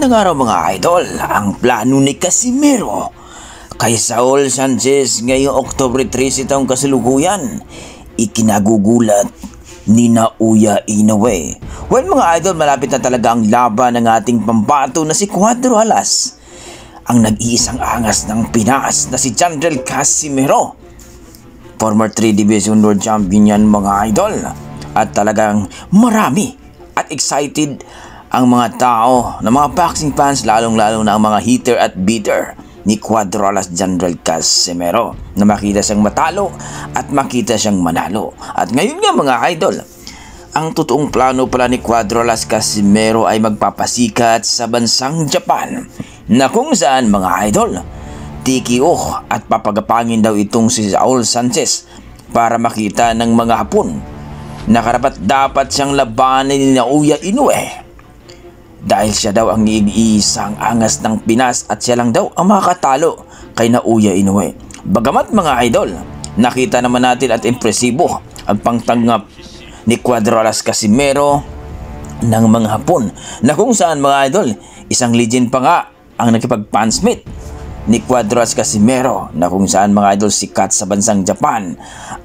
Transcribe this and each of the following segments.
Magandang araw mga idol. Ang plano ni Casimero kay Saul Sanchez ngayong October 13 taong kasalukuyan, ikinagugulat ni Naoya Inoue. Well mga idol, malapit na talaga ang laban ng ating pambato na si Cuadro Alas. Ang nag-iisang angas ng Pinas na si Jandrel Casimero. Former 3 Division World Champion yan mga idol. At talagang marami at excited ang mga tao na mga boxing fans, lalong-lalo na ang mga hitter at beater ni Cuadro Alas Jandrel Casimero na makita siyang matalo at makita siyang manalo. At ngayon nga mga idol, ang totoong plano pala ni Cuadro Alas Casimero ay magpapasikat sa bansang Japan, na kung saan mga idol, TKO at papagapangin daw itong si Saul Sanchez para makita ng mga Hapon na karapat dapat siyang labanan ni Naoya Inoue. Dahil siya daw ang iisang angas ng Pinas at siya lang daw ang makakatalo kay Naoya Inoue. Bagamat mga idol, nakita naman natin at impresibo ang pangtanggap ni Cuadro Alas Casimero ng mga Hapon, na kung saan mga idol, isang legend pa nga ang nakipag-pansmith ni Cuadro Alas Casimero, na kung saan mga idol sikat sa bansang Japan,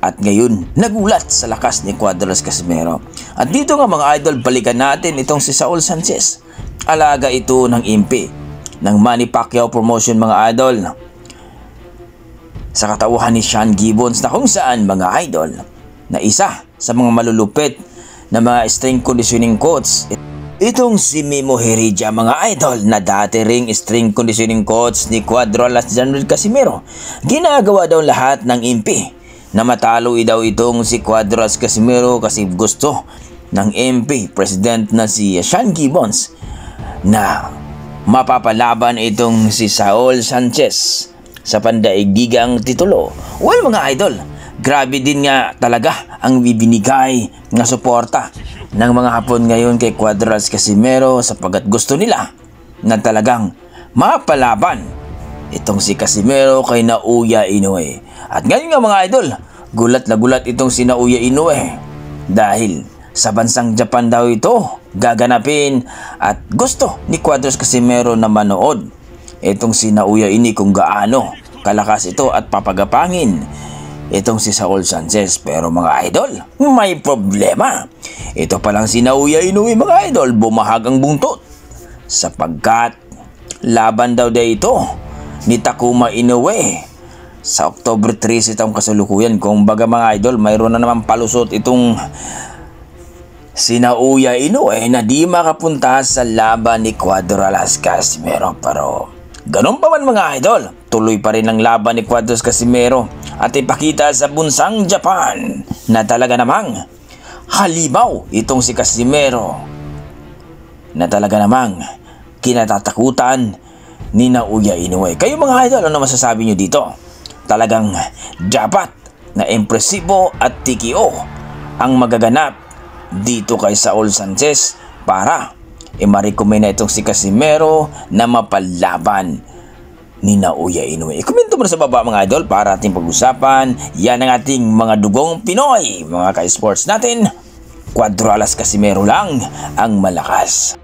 at ngayon nagulat sa lakas ni Cuadro Alas Casimero. At dito nga mga idol, balikan natin itong si Saul Sanchez. Alaga ito ng impi ng Manny Pacquiao Promotion mga idol, sa katauhan ni Sean Gibbons, na kung saan mga idol na isa sa mga malulupit na mga strength conditioning coach itong si Mimo Heredia mga idol, na dati ring strength conditioning coach ni Cuadro Alas Jandrel Casimero. Ginagawa daw lahat ng impi na matalo daw itong si Cuadro Alas Casimero kasi gusto ng MP president na si Sean Gibbons na mapapalaban itong si Saul Sanchez sa pandaigdigang titulo. Well mga idol, grabe din nga talaga ang bibinigay na suporta ng mga Hapon ngayon kay Cuadro Alas Casimero, sapagkat gusto nila na talagang mapalaban itong si Casimero kay Naoya Inoue. At ngayon nga mga idol, gulat na gulat itong si Naoya Inoue dahil sa bansang Japan daw ito gaganapin, at gusto ni Cuadro Alas Casimero na manood itong si Naoya Inoue kung gaano kalakas ito at papagapangin itong si Saul Sanchez. Pero mga idol, may problema. Ito palang si Naoya Inoue mga idol, bumahag ang buntot sapagkat laban daw ito ni Takuma Inoue sa October 3 itong kasalukuyan. Kung baga mga idol, mayroon na naman palusot itong si Naoya Inoue na di makapunta sa laban ni Cuadro Alas Casimero. Pero ganun pa man mga idol, tuloy pa rin ang laban ni Cuadro Alas Casimero at ipakita sa bunsang Japan na talaga namang halimaw itong si Casimero, na talaga namang kinatatakutan ni Naoya Inoue. Kayo mga idol, ano masasabi nyo dito? Talagang dapat na impresibo at TKO ang magaganap dito kay Saul Sanchez para ma-recommend na itong si Casimero na mapalaban ni Naoya Inoue. Komento mo na sa baba mga idol para ating pag-usapan. Yan ang ating mga dugong Pinoy, mga ka-sports natin. Cuadro Alas Casimero lang ang malakas.